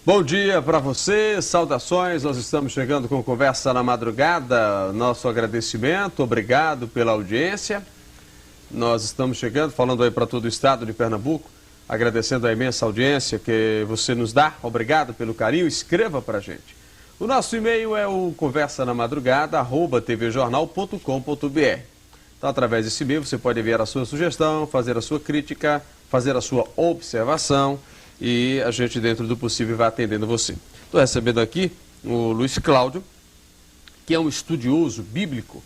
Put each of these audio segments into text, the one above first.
Bom dia para você, saudações, nós estamos chegando com Conversa na Madrugada, nosso agradecimento, obrigado pela audiência. Nós estamos chegando, falando aí para todo o estado de Pernambuco, agradecendo a imensa audiência que você nos dá, obrigado pelo carinho, escreva para a gente. O nosso e-mail é o conversanamadrugada@tvjornal.com.br. Então, através desse e-mail você pode enviar a sua sugestão, fazer a sua crítica, fazer a sua observação, e a gente, dentro do possível, vai atendendo você. Estou recebendo aqui o Luiz Cláudio, que é um estudioso bíblico,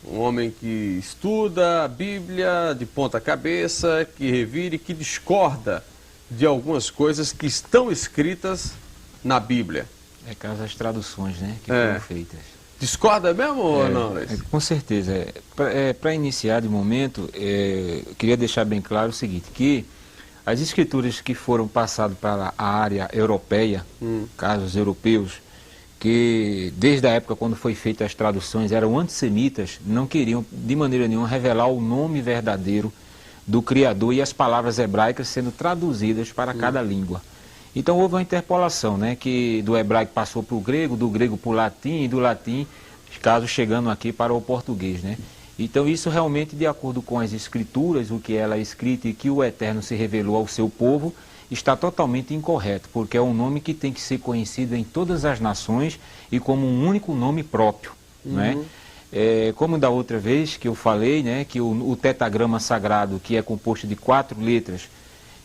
um homem que estuda a Bíblia de ponta cabeça, que revira e que discorda de algumas coisas que estão escritas na Bíblia. É caso das traduções, né, que foram feitas. Discorda mesmo ou não, Luiz? Com certeza. Para iniciar de momento, eu queria deixar bem claro o seguinte, que as escrituras que foram passadas para a área europeia, casos europeus, que desde a época quando foi feitas as traduções eram antissemitas, não queriam de maneira nenhuma revelar o nome verdadeiro do Criador e as palavras hebraicas sendo traduzidas para cada língua. Então houve uma interpolação, né, que do hebraico passou para o grego, do grego para o latim e do latim, casos chegando aqui para o português, né? Então isso realmente, de acordo com as escrituras, o que ela é escrita e que o Eterno se revelou ao seu povo, está totalmente incorreto, porque é um nome que tem que ser conhecido em todas as nações e como um único nome próprio, né? Como da outra vez que eu falei, né, que o tetagrama sagrado, que é composto de 4 letras,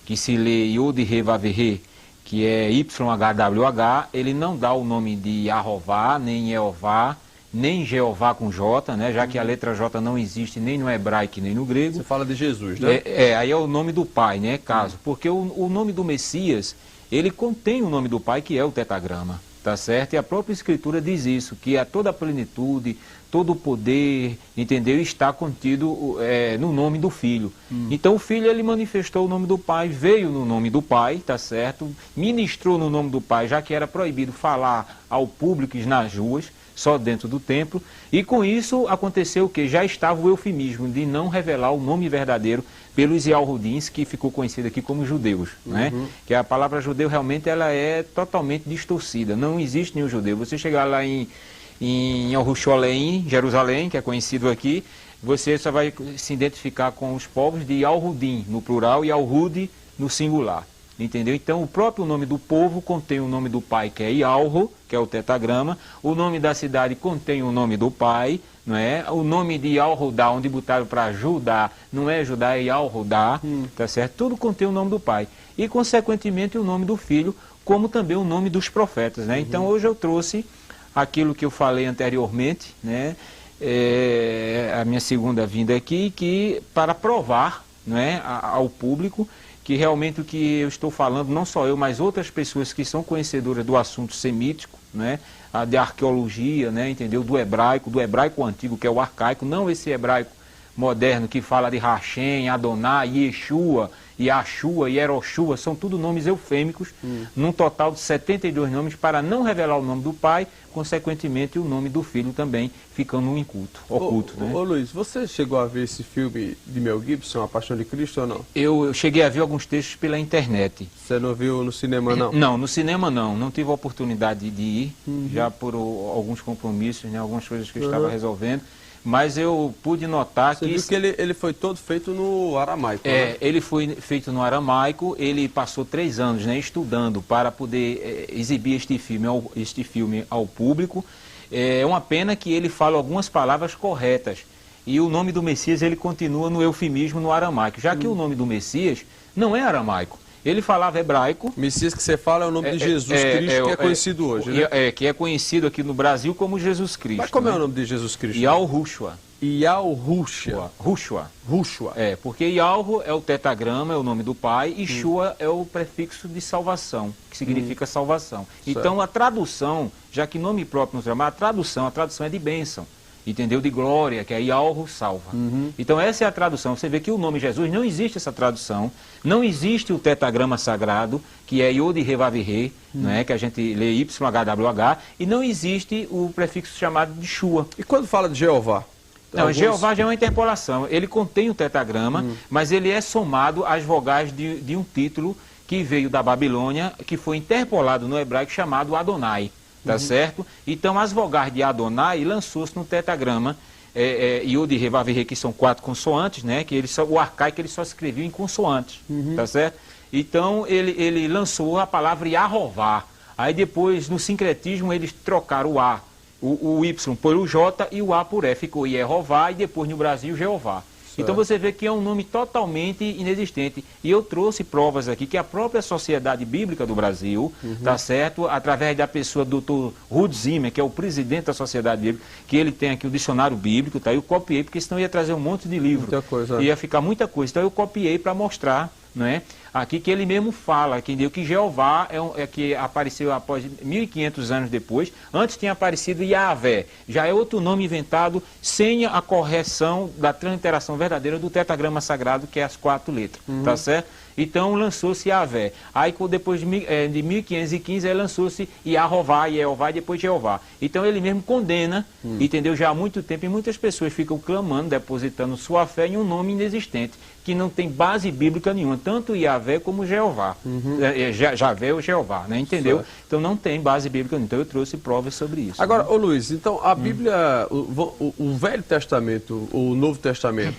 que se lê Yod He Vav He, que é YHWH, ele não dá o nome de Yahová, nem Jeová, nem Jeová com J, né, já que a letra J não existe nem no hebraico nem no grego. Você fala de Jesus, né? Aí é o nome do Pai, né, caso. Porque o nome do Messias, ele contém o nome do Pai, que é o tetagrama, tá certo? E a própria Escritura diz isso, que a toda a plenitude, todo o poder, entendeu? Está contido no nome do Filho. Então o Filho, ele manifestou o nome do Pai, veio no nome do Pai, tá certo? Ministrou no nome do Pai, já que era proibido falar ao público nas ruas, só dentro do templo, e com isso aconteceu o que? Já estava o eufemismo de não revelar o nome verdadeiro pelos Yahudins, que ficou conhecido aqui como judeus, né? Que a palavra judeu realmente ela é totalmente distorcida, não existe nenhum judeu. Você chegar lá em Yerushalayim, Jerusalém, que é conhecido aqui, você só vai se identificar com os povos de Yahudim no plural e Yahudi no singular. Entendeu? Então o próprio nome do povo contém o nome do pai, que é Yahro, que é o tetagrama. O nome da cidade contém o nome do pai, não é? O nome de Yahudá, onde botaram para Judá, não é Judá, é Yahudá, tá certo? Tudo contém o nome do pai. E consequentemente o nome do filho, como também o nome dos profetas, né? Então hoje eu trouxe aquilo que eu falei anteriormente, né? A minha segunda vinda aqui, que para provar, não é, ao público que realmente o que eu estou falando, não só eu, mas outras pessoas que são conhecedoras do assunto semítico, né, de arqueologia, né, entendeu, do hebraico antigo, que é o arcaico, não esse hebraico moderno que fala de Hashem, Adonai, Yeshua, Yashua, Yeroshua, são tudo nomes eufêmicos, num total de 72 nomes, para não revelar o nome do pai, consequentemente o nome do filho também ficando oculto. Né? Ô Luiz, você chegou a ver esse filme de Mel Gibson, A Paixão de Cristo, ou não? Eu cheguei a ver alguns textos pela internet. Você não viu no cinema, não? Não, no cinema não tive a oportunidade de ir, já por alguns compromissos, né, algumas coisas que eu estava resolvendo. Mas eu pude notar Você viu que ele foi todo feito no aramaico, né? Ele foi feito no aramaico, ele passou 3 anos, né, estudando para poder exibir este filme ao público. É uma pena que ele fala algumas palavras corretas. E o nome do Messias, ele continua no eufemismo no aramaico, já que o nome do Messias não é aramaico. Ele falava hebraico. Messias que você fala é o nome de Jesus Cristo, que é conhecido hoje, né? Que é conhecido aqui no Brasil como Jesus Cristo. Mas como é o nome de Jesus Cristo? Yahushua. Yahushua. Rushua. Porque Yahru é o tetagrama, é o nome do pai, e Shua é o prefixo de salvação, que significa salvação. Certo. Então a tradução, já que nome próprio nos chama, a tradução é de bênção. Entendeu? De glória, que é Yahru salva. Então essa é a tradução. Você vê que o nome Jesus, não existe essa tradução, não existe o tetagrama sagrado, que é Yod He Vav He, né, que a gente lê YHWH, e não existe o prefixo chamado de Shua. E quando fala de Jeová? Não, Jeová já é uma interpolação. Ele contém o tetagrama, mas ele é somado às vogais de um título que veio da Babilônia, que foi interpolado no hebraico chamado Adonai, tá certo? Então as vogais de Adonai lançou-se no tetragrama, Yod, He, Vav e He, que são 4 consoantes, né? Que o arcaico ele só escrevia em consoantes, tá certo? Então ele lançou a palavra Yahová. Aí depois, no sincretismo, eles trocaram o A, o Y por o J e o A por E. Ficou Yehová e depois no Brasil Jeová. Certo. Então você vê que é um nome totalmente inexistente. E eu trouxe provas aqui que a própria Sociedade Bíblica do Brasil, tá certo? Através da pessoa do Dr. Ruth Zimmer, que é o presidente da Sociedade Bíblica, que ele tem aqui o dicionário bíblico, tá? Eu copiei, porque senão ia trazer um monte de livro. Muita coisa. Ia ficar muita coisa. Então eu copiei para mostrar, não é? Aqui que ele mesmo fala, entendeu? Que Jeová é que apareceu após 1500 anos depois. Antes tinha aparecido Yahvé. Já é outro nome inventado sem a correção da transliteração verdadeira do tetragrama sagrado, que é as 4 letras, tá certo? Então lançou-se Yahvé. Aí depois de 1515 aí lançou-se Yahová, Yehová e depois Jeová. Então ele mesmo condena, entendeu? Já há muito tempo, e muitas pessoas ficam clamando, depositando sua fé em um nome inexistente, que não tem base bíblica nenhuma, tanto Yahvé como Jeová. Javé ou Jeová, né? Entendeu? Certo. Então não tem base bíblica nenhuma. Então eu trouxe provas sobre isso. Agora, ô Luiz, então a Bíblia, o Velho Testamento, o Novo Testamento,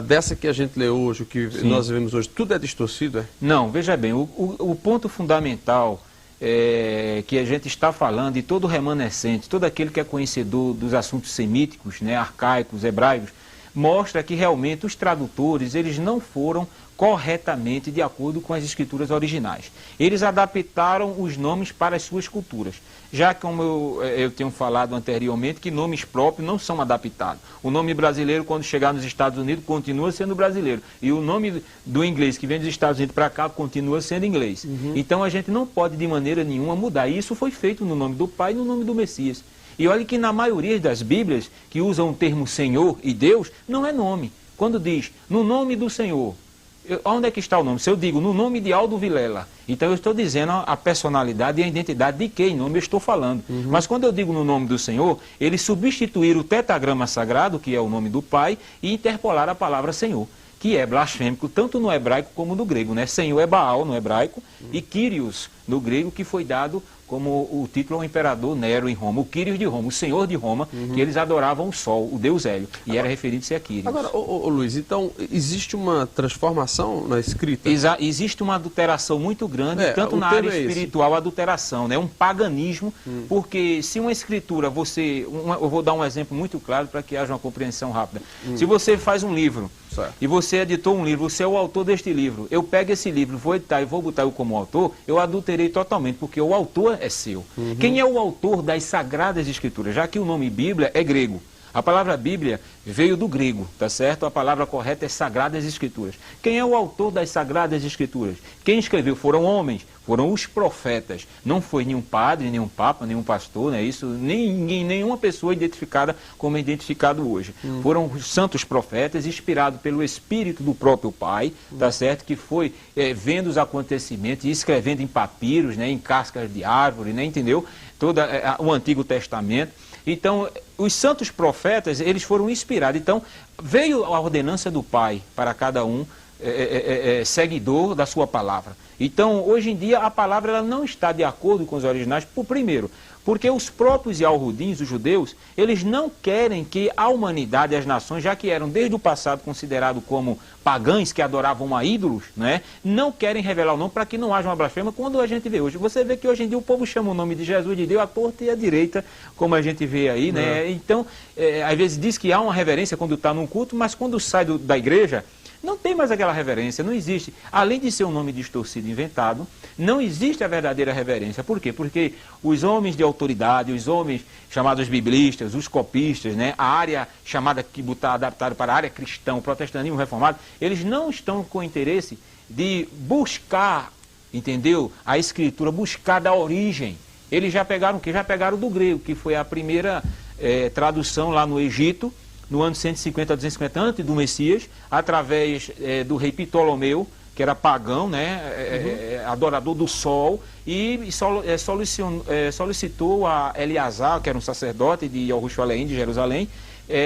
dessa que a gente lê hoje, o que nós vemos hoje, tudo é distorcido, é? Não, veja bem, o ponto fundamental que a gente está falando, e todo remanescente, todo aquele que é conhecedor dos assuntos semíticos, né, arcaicos, hebraicos, mostra que realmente os tradutores, eles não foram corretamente de acordo com as escrituras originais. Eles adaptaram os nomes para as suas culturas. Já como eu tenho falado anteriormente, que nomes próprios não são adaptados. O nome brasileiro, quando chegar nos Estados Unidos, continua sendo brasileiro. E o nome do inglês, que vem dos Estados Unidos para cá, continua sendo inglês. Então a gente não pode de maneira nenhuma mudar. E isso foi feito no nome do Pai e no nome do Messias. E olha que na maioria das Bíblias, que usam o termo Senhor e Deus, não é nome. Quando diz, no nome do Senhor, onde é que está o nome? Se eu digo, no nome de Aldo Vilela, então eu estou dizendo a personalidade e a identidade de quem nome eu estou falando. Mas quando eu digo no nome do Senhor, eles substituíram o tetragrama sagrado, que é o nome do Pai, e interpolaram a palavra Senhor, que é blasfêmico tanto no hebraico como no grego, né? Senhor é Baal no hebraico e Kyrios no grego, que foi dado como o título ao imperador Nero em Roma, o Quírios de Roma, o senhor de Roma, que eles adoravam o sol, o deus Hélio, e era referido-se a Quírios. Agora, Luiz, então existe uma transformação na escrita? Existe uma adulteração muito grande, tanto na área espiritual, adulteração, né? Um paganismo, porque se uma escritura, eu vou dar um exemplo muito claro para que haja uma compreensão rápida. Se você faz um livro, e você editou um livro, você é o autor deste livro, eu pego esse livro, vou editar e vou botar eu como autor, eu adulterei totalmente, porque o autor é seu. Quem é o autor das Sagradas Escrituras? Já que o nome Bíblia é grego. A palavra Bíblia veio do grego, tá certo? A palavra correta é Sagradas Escrituras. Quem é o autor das Sagradas Escrituras? Quem escreveu foram homens, foram os profetas. Não foi nenhum padre, nenhum papa, nenhum pastor, né? Isso, nenhuma pessoa identificada como é identificado hoje. Foram os santos profetas, inspirados pelo Espírito do próprio Pai, tá certo? Que foi vendo os acontecimentos e escrevendo em papiros, né? Em cascas de árvore, né? Entendeu? Todo o Antigo Testamento. Então, os santos profetas, eles foram inspirados. Então, veio a ordenança do Pai para cada um seguidor da sua palavra. Então, hoje em dia, a palavra ela não está de acordo com os originais, primeiro, porque os próprios Yahudins, os judeus, eles não querem que a humanidade e as nações, já que eram desde o passado considerados como pagãos que adoravam a ídolos, né, não querem revelar o nome para que não haja uma blasfêmia, quando a gente vê hoje. Você vê que hoje em dia o povo chama o nome de Jesus de Deus à torta e à direita, como a gente vê aí, né? Então, às vezes diz que há uma reverência quando está num culto, mas quando sai da igreja, não tem mais aquela reverência, não existe. Além de ser um nome distorcido inventado, não existe a verdadeira reverência. Por quê? Porque os homens de autoridade, os homens chamados biblistas, os copistas, né, a área chamada, que está adaptada para a área cristã, o protestantismo reformado, eles não estão com interesse de buscar, entendeu? A escritura, buscar da origem. Eles já pegaram o quê? Já pegaram do grego, que foi a primeira tradução lá no Egito, no ano 150 a 250 antes do Messias, através do rei Ptolomeu, que era pagão, né, adorador do sol, e solicitou a Eleazar, que era um sacerdote de Jerusalém, de Jerusalém,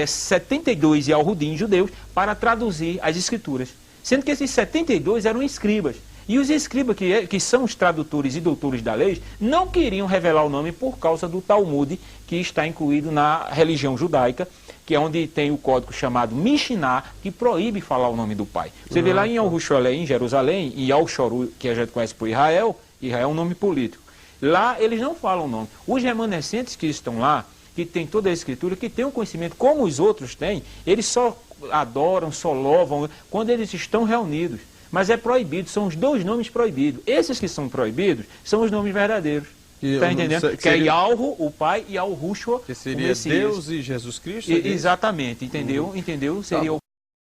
72 Yahudim judeus, para traduzir as escrituras. Sendo que esses 72 eram escribas. E os escribas, que são os tradutores e doutores da lei, não queriam revelar o nome por causa do Talmud, que está incluído na religião judaica, que é onde tem o código chamado Mishnah, que proíbe falar o nome do pai. Você vê lá em Al-Rusholé, em Jerusalém, e Al-Shoru, que a gente conhece por Israel, Israel é um nome político. Lá eles não falam o nome. Os remanescentes que estão lá, que tem toda a escritura, que tem um conhecimento como os outros têm, eles só adoram, só louvam quando eles estão reunidos. Mas é proibido, são os dois nomes proibidos. Esses que são proibidos são os nomes verdadeiros. Está entendendo? Que é Yalro, o pai, e Al-Rushua, que seria Deus e Jesus Cristo? Exatamente, entendeu? Entendeu? Seria o